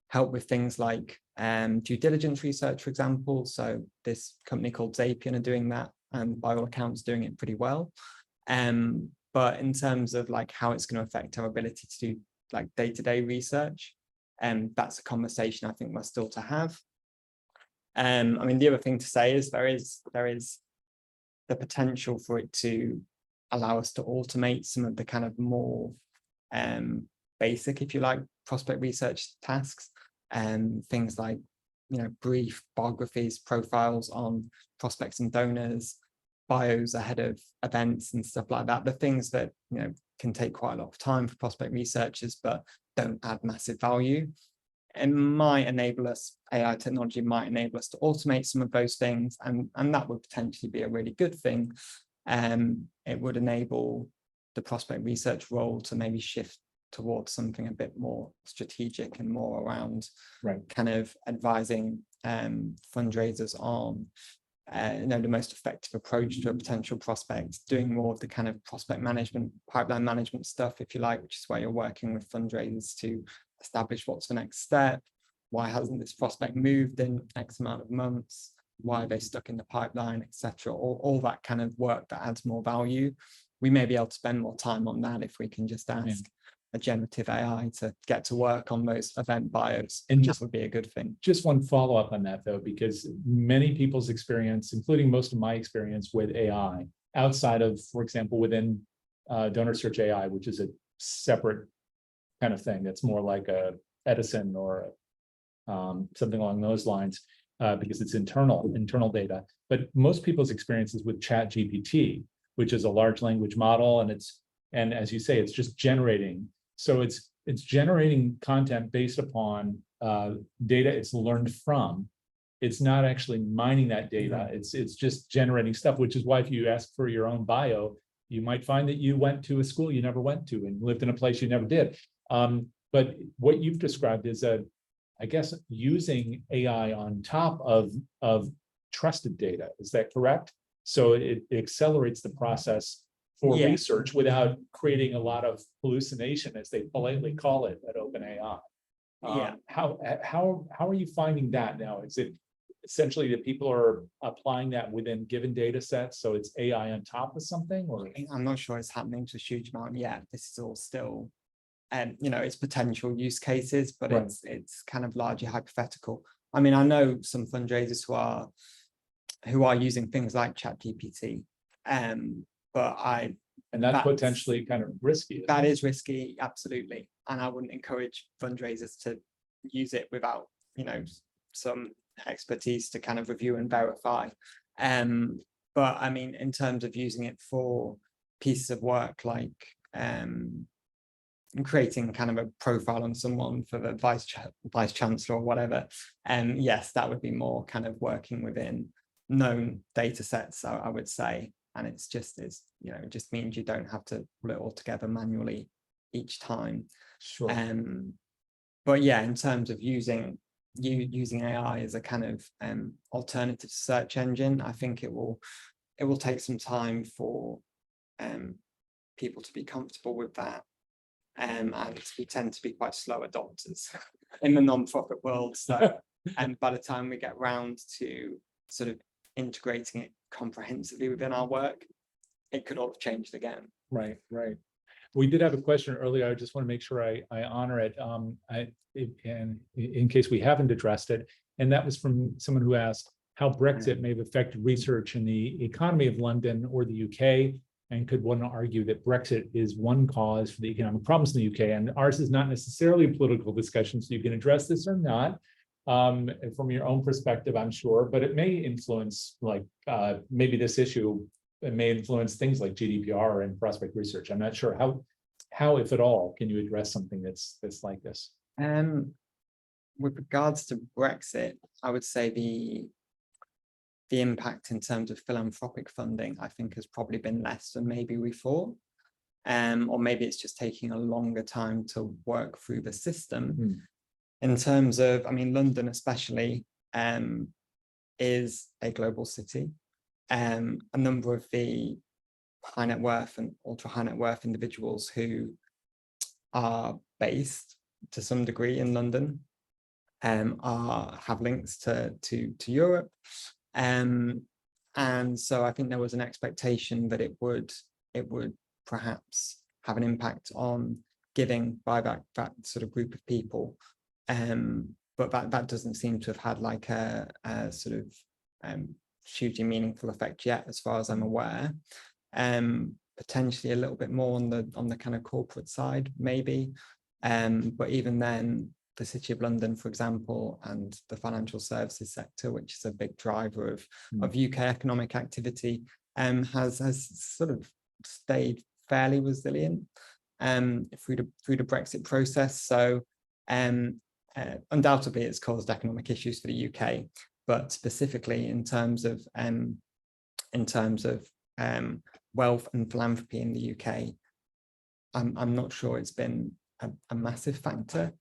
help with things like due diligence research, for example. So this company called Zapier are doing that, and by all accounts doing it pretty well. But in terms of like how it's going to affect our ability to do like day-to-day research, that's a conversation I think we're still to have. I mean, the other thing to say is there is the potential for it to allow us to automate some of the kind of more basic, if you like, prospect research tasks, and things like, brief biographies, profiles on prospects and donors, bios ahead of events and stuff like that. The things that, can take quite a lot of time for prospect researchers, but don't add massive value. And might enable us, AI technology might enable us to automate some of those things, and that would potentially be a really good thing. It would enable the prospect research role to maybe shift towards something a bit more strategic and more around kind of advising fundraisers on the most effective approach to a potential prospect, doing more of the kind of prospect management, pipeline management stuff, if you like, which is where you're working with fundraisers to establish what's the next step, why hasn't this prospect moved in X amount of months, why are they stuck in the pipeline, etc. All that kind of work that adds more value. We may be able to spend more time on that if we can just ask a generative AI to get to work on those event bios, and that would be a good thing. Just one follow-up on that, though, because many people's experience, including most of my experience with AI, outside of, for example, within DonorSearch AI, which is a separate kind of thing that's more like a Edison or something along those lines, because it's internal data. But most people's experiences with ChatGPT, which is a large language model, and as you say, it's just generating. So it's generating content based upon data it's learned from. It's not actually mining that data. It's just generating stuff, which is why if you ask for your own bio, you might find that you went to a school you never went to and lived in a place you never did. But what you've described is I guess, using AI on top of trusted data. Is that correct? So it accelerates the process for research without creating a lot of hallucination, as they politely call it at OpenAI. How are you finding that now? Is it essentially that people are applying that within given data sets, so it's AI on top of something? Or I'm not sure it's happening to a huge amount yet. This is all still, it's potential use cases, but it's kind of largely hypothetical. I mean, I know some fundraisers who are using things like ChatGPT, but that's potentially kind of risky. That is risky, absolutely. And I wouldn't encourage fundraisers to use it without, some expertise to kind of review and verify. But I mean, in terms of using it for pieces of work like creating kind of a profile on someone for the vice chancellor or whatever, yes, that would be more kind of working within known data sets, I would say. And it just means you don't have to pull it all together manually each time. Sure. But yeah, in terms of using AI as a kind of alternative search engine, I think it will take some time for people to be comfortable with that. And we tend to be quite slow adopters in the non-profit world. So, and by the time we get round to sort of integrating it comprehensively within our work, it could all have changed again. Right. We did have a question earlier. I just want to make sure I honor it, and in case we haven't addressed it, and that was from someone who asked how Brexit may have affected research in the economy of London or the UK, and could one argue that Brexit is one cause for the economic problems in the UK? And ours is not necessarily a political discussion, so you can address this or not from your own perspective, I'm sure, but it may influence, like maybe this issue, it may influence things like GDPR and prospect research. I'm not sure how, if at all, can you address something that's like this? With regards to Brexit, I would say the impact in terms of philanthropic funding, I think, has probably been less than maybe we thought. Or maybe it's just taking a longer time to work through the system. In terms of, I mean, London especially is a global city. A number of the high net worth and ultra high net worth individuals who are based to some degree in London have links to Europe. And so I think there was an expectation that it would perhaps have an impact on giving by that sort of group of people. But that doesn't seem to have had like a sort of hugely meaningful effect yet, as far as I'm aware. potentially a little bit more on the kind of corporate side, maybe. But even then, the City of London, for example, and the financial services sector, which is a big driver of UK economic activity, has sort of stayed fairly resilient through the Brexit process. So undoubtedly, it's caused economic issues for the UK, but specifically in terms of wealth and philanthropy in the UK, I'm not sure it's been a massive factor.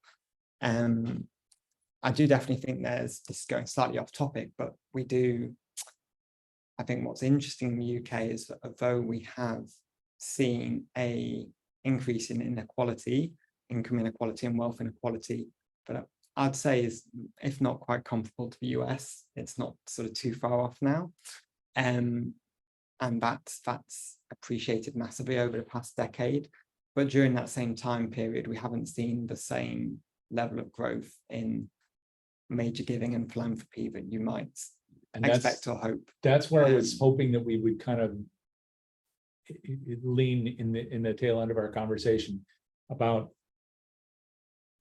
I do definitely think this is going slightly off topic, but I think what's interesting in the UK is that although we have seen a increase in inequality, income inequality and wealth inequality, but I'd say is, if not quite comparable to the US, it's not sort of too far off now. And that's appreciated massively over the past decade. But during that same time period, we haven't seen the same level of growth in major giving and philanthropy that you might expect or hope. That's where I was hoping that we would kind of lean in the tail end of our conversation about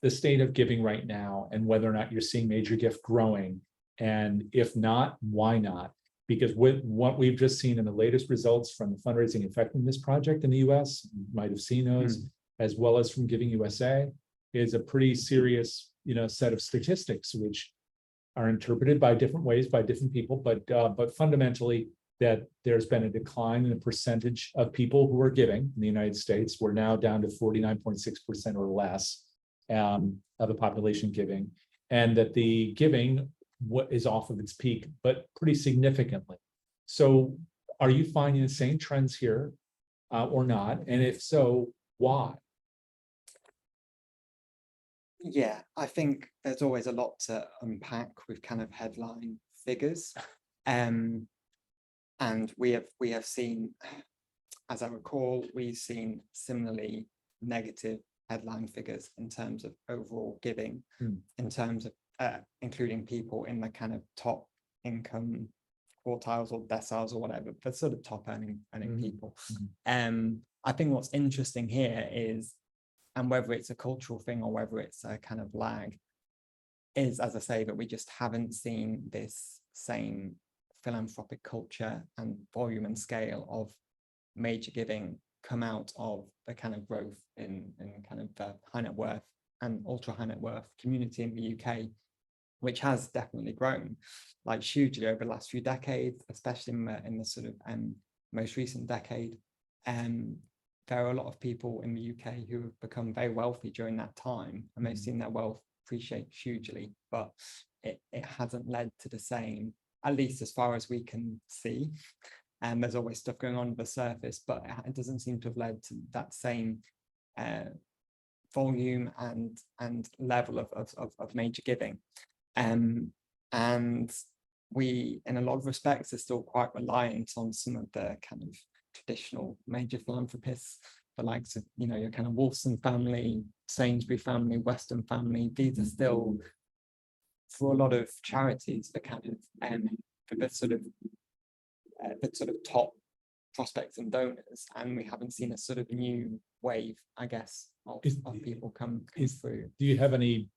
the state of giving right now and whether or not you're seeing major gift growing. And if not, why not? Because with what we've just seen in the latest results from the Fundraising Effectiveness Project in the US, you might have seen those, as well as from Giving USA, is a pretty serious, set of statistics, which are interpreted by different ways by different people, but fundamentally that there's been a decline in the percentage of people who are giving in the United States. We're now down to 49.6% or less of the population giving, and that the giving is off of its peak, but pretty significantly. So are you finding the same trends here or not? And if so, why? Yeah, I think there's always a lot to unpack with kind of headline figures. And we have seen, as I recall, we've seen similarly negative headline figures in terms of overall giving, in terms of including people in the kind of top income quartiles or deciles or whatever, but sort of top earning people. I think what's interesting here is, and whether it's a cultural thing or whether it's a kind of lag, is, as I say, that we just haven't seen this same philanthropic culture and volume and scale of major giving come out of the kind of growth in kind of the high net worth and ultra high net worth community in the UK, which has definitely grown like hugely over the last few decades, especially in the sort of most recent decade. There are a lot of people in the UK who have become very wealthy during that time, and they've seen their wealth appreciate hugely, but it hasn't led to the same, at least as far as we can see. And there's always stuff going on under the surface, but it doesn't seem to have led to that same volume and level of major giving. And we, in a lot of respects, are still quite reliant on some of the kind of traditional major philanthropists, the likes of, your kind of Wolfson family, Sainsbury family, Weston family. These are still, for a lot of charities, the kind of for the sort of top prospects and donors, and we haven't seen a sort of new wave, I guess, of people come through. Do you have any?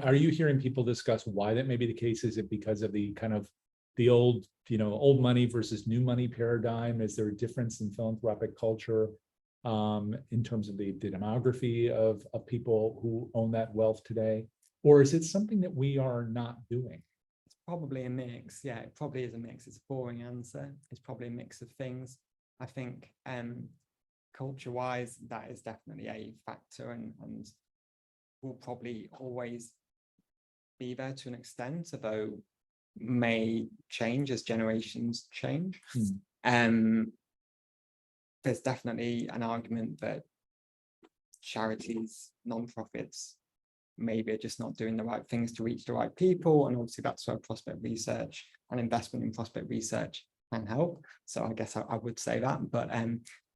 Are you hearing people discuss why that may be the case? Is it because of the kind of the old, old money versus new money paradigm? Is there a difference in philanthropic culture in terms of the demography of people who own that wealth today? Or is it something that we are not doing? It's probably a mix. Yeah, it probably is a mix. It's a boring answer. It's probably a mix of things. I think culture-wise, that is definitely a factor and will probably always be there to an extent, although may change as generations change. There's definitely an argument that charities, non-profits, maybe are just not doing the right things to reach the right people, and obviously that's where prospect research and investment in prospect research can help. So I guess I would say that, but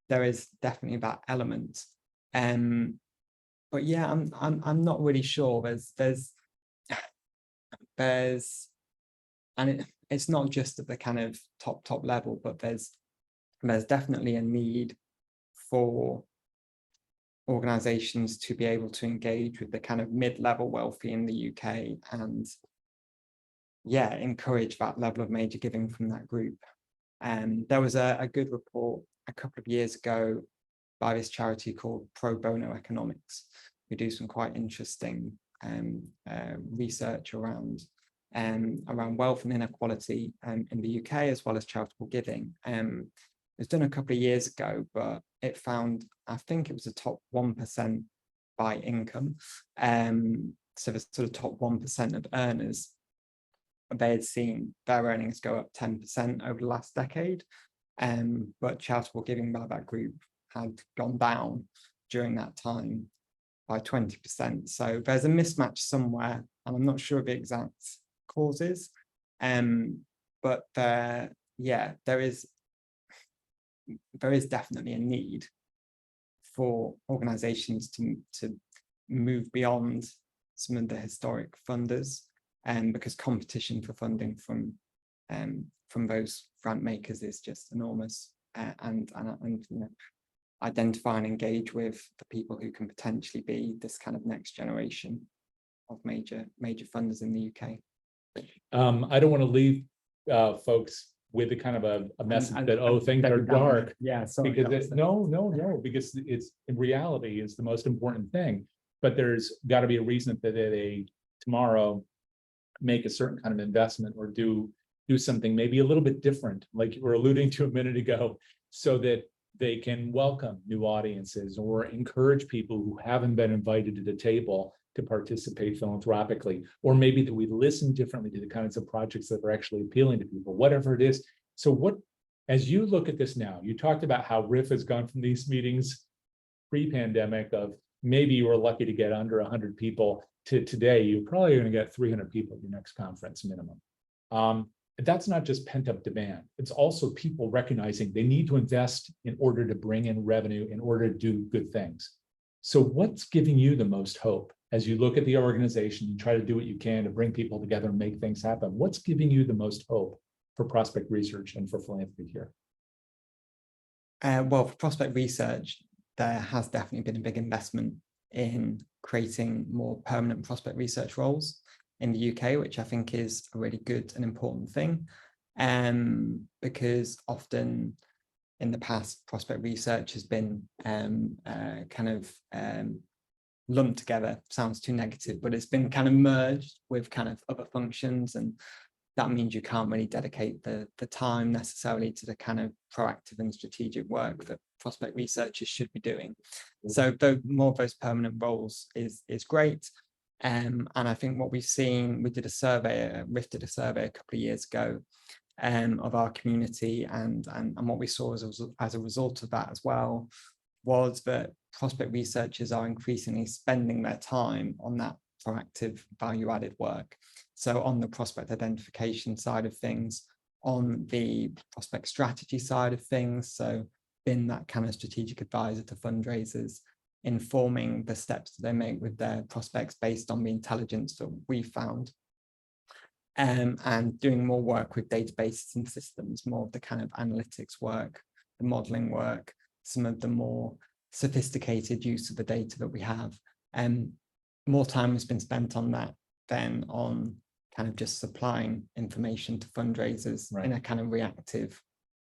there is definitely that element. But yeah, I'm not really sure. There's and it's not just at the kind of top level, but there's definitely a need for organizations to be able to engage with the kind of mid-level wealthy in the UK and yeah, encourage that level of major giving from that group. There was a good report a couple of years ago by this charity called Pro Bono Economics, who do some quite interesting research around wealth and inequality in the UK, as well as charitable giving. It was done a couple of years ago, but it found, I think it was the top 1% by income. So the sort of top 1% of earners, they had seen their earnings go up 10% over the last decade. But charitable giving by that group had gone down during that time by 20%. So there's a mismatch somewhere, and I'm not sure of the exact causes. But there is definitely a need for organizations to move beyond some of the historic funders, because competition for funding from those grant makers is just enormous, and you know, identify and engage with the people who can potentially be this kind of next generation of major funders in the UK. I don't want to leave folks with a kind of a message that things are dark. Yeah, sorry, because because it's in reality is the most important thing. But there's got to be a reason that they tomorrow make a certain kind of investment or do something maybe a little bit different, like you were alluding to a minute ago, so that they can welcome new audiences or encourage people who haven't been invited to the table to participate philanthropically, or maybe that we listen differently to the kinds of projects that are actually appealing to people, whatever it is. So as you look at this now, you talked about how RIF has gone from these meetings pre-pandemic of maybe you were lucky to get under 100 people to today, you're probably going to get 300 people at your next conference minimum. That's not just pent-up demand. It's also people recognizing they need to invest in order to bring in revenue, in order to do good things. So what's giving you the most hope as you look at the organization, you try to do what you can to bring people together and make things happen? What's giving you the most hope for prospect research and for philanthropy here? Well, for prospect research, there has definitely been a big investment in creating more permanent prospect research roles in the UK, which I think is a really good and important thing, because often in the past, prospect research has been lumped together. Sounds too negative, but it's been kind of merged with kind of other functions, and that means you can't really dedicate the time necessarily to the kind of proactive and strategic work that prospect researchers should be doing. So more of those permanent roles is great. And I think what we've seen, we did a survey, RIF did a survey a couple of years ago of our community, and what we saw as a result of that as well was that prospect researchers are increasingly spending their time on that proactive value-added work. So on the prospect identification side of things, on the prospect strategy side of things, so being that kind of strategic advisor to fundraisers, informing the steps that they make with their prospects based on the intelligence that we found, and doing more work with databases and systems, more of the kind of analytics work, the modeling work, some of the more sophisticated use of the data that we have. More time has been spent on that than on kind of just supplying information to fundraisers in a kind of reactive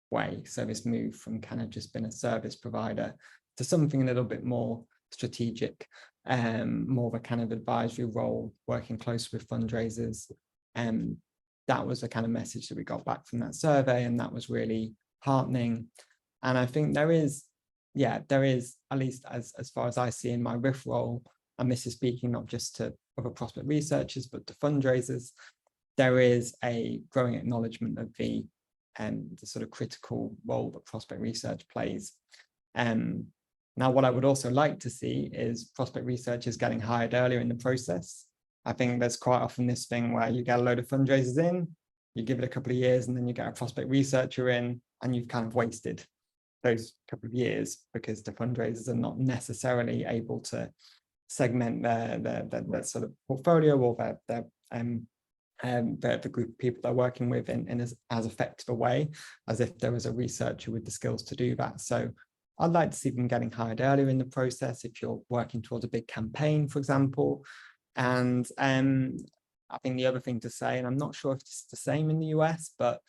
way. So this move from kind of just being a service provider to something a little bit more strategic, more of a kind of advisory role, working close with fundraisers. That was the kind of message that we got back from that survey, and that was really heartening. And I think there is, at least as far as I see in my RIF role, and this is speaking not just to other prospect researchers, but to fundraisers, there is a growing acknowledgement of the sort of critical role that prospect research plays. Now, what I would also like to see is prospect researchers getting hired earlier in the process. I think there's quite often this thing where you get a load of fundraisers in, you give it a couple of years, and then you get a prospect researcher in, and you've kind of wasted those couple of years because the fundraisers are not necessarily able to segment their sort of portfolio or the group of people they're working with in as effective a way as if there was a researcher with the skills to do that. So I'd like to see them getting hired earlier in the process if you're working towards a big campaign, for example. And I think the other thing to say, and I'm not sure if it's the same in the US, but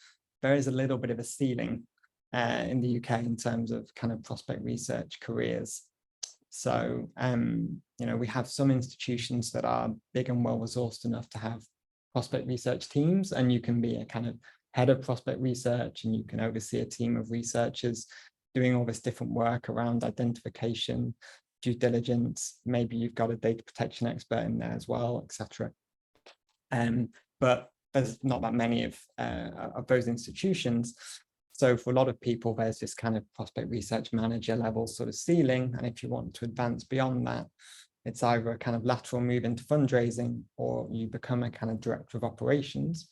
there is a little bit of a ceiling in the UK in terms of kind of prospect research careers. So, you know, we have some institutions that are big and well-resourced enough to have prospect research teams, and you can be a kind of head of prospect research, and you can oversee a team of researchers doing all this different work around identification, due diligence. Maybe you've got a data protection expert in there as well, etc. But there's not that many of those institutions. So for a lot of people, there's this kind of prospect research manager level sort of ceiling. And if you want to advance beyond that, it's either a kind of lateral move into fundraising, or you become a kind of director of operations,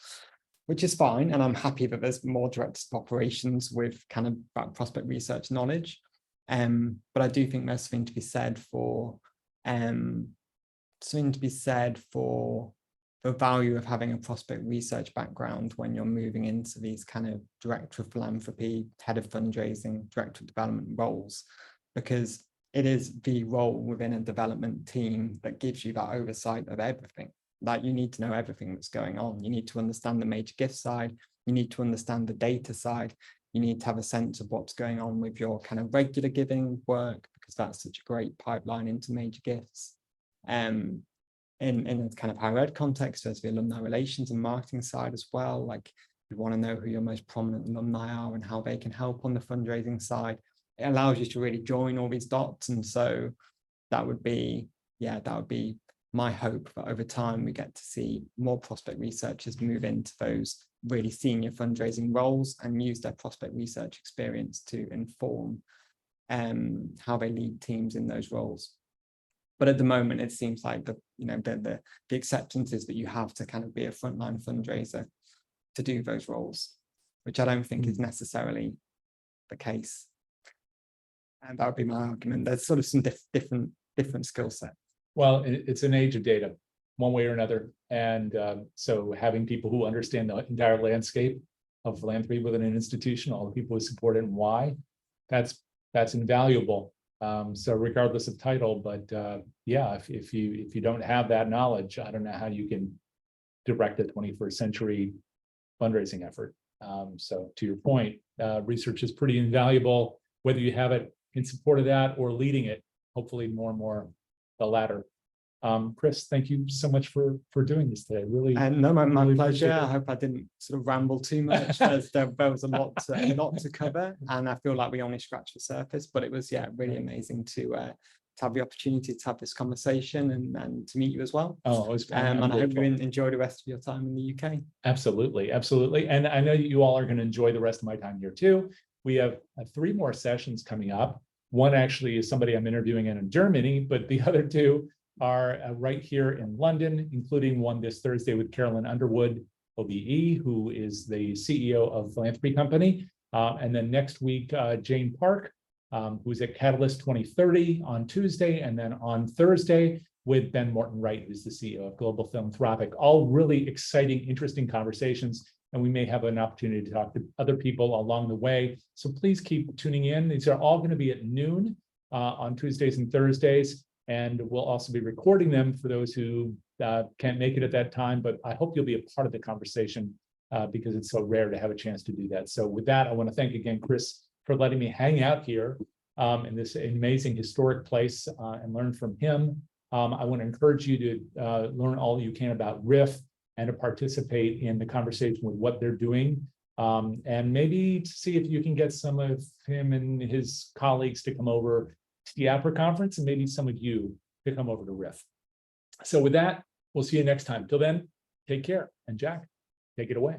which is fine. And I'm happy that there's more directors of operations with kind of that prospect research knowledge. But I do think there's something to be said for the value of having a prospect research background when you're moving into these kind of director of philanthropy, head of fundraising, director of development roles, because it is the role within a development team that gives you that oversight of everything. Like, you need to know everything that's going on. You need to understand the major gift side. You need to understand the data side. You need to have a sense of what's going on with your kind of regular giving work, because that's such a great pipeline into major gifts. In a kind of higher ed context, there's the alumni relations and marketing side as well. Like, you want to know who your most prominent alumni are and how they can help on the fundraising side. It allows you to really join all these dots. And so that would be my hope, that over time we get to see more prospect researchers move into those really senior fundraising roles and use their prospect research experience to inform how they lead teams in those roles. But at the moment, it seems like the acceptance is that you have to kind of be a frontline fundraiser to do those roles, which I don't think is necessarily the case. And that would be my argument. There's sort of some different skill set. Well, it's an age of data, one way or another. And so having people who understand the entire landscape of philanthropy within an institution, all the people who support it and why, that's invaluable. So regardless of title, but yeah, if you don't have that knowledge, I don't know how you can direct a 21st century fundraising effort. So to your point, research is pretty invaluable, whether you have it in support of that or leading it, hopefully more and more the latter. Chris, thank you so much for doing this today. Really, no, my really pleasure. I hope I didn't sort of ramble too much. There was a lot to cover, and I feel like we only scratched the surface. But it was really amazing to have the opportunity to have this conversation and to meet you as well. Oh, it was and I hope you enjoy the rest of your time in the UK. Absolutely, absolutely. And I know you all are going to enjoy the rest of my time here too. We have 3 more sessions coming up. One actually is somebody I'm interviewing in Germany, but the other 2 are right here in London, including one this Thursday with Carolyn Underwood, OBE, who is the CEO of Philanthropy Company. And then next week, Jane Park, who's at Catalyst 2030 on Tuesday. And then on Thursday with Ben Morton Wright, who's the CEO of Global Philanthropic. All really exciting, interesting conversations. And we may have an opportunity to talk to other people along the way. So please keep tuning in. These are all going to be at noon on Tuesdays and Thursdays. And we'll also be recording them for those who can't make it at that time. But I hope you'll be a part of the conversation because it's so rare to have a chance to do that. So with that, I want to thank again, Chris, for letting me hang out here in this amazing historic place and learn from him. I want to encourage you to learn all you can about RIF and to participate in the conversation with what they're doing. And maybe to see if you can get some of him and his colleagues to come over to the APRA conference, and maybe some of you to come over to RIF. So with that, we'll see you next time. Till then, take care. And Jack, take it away.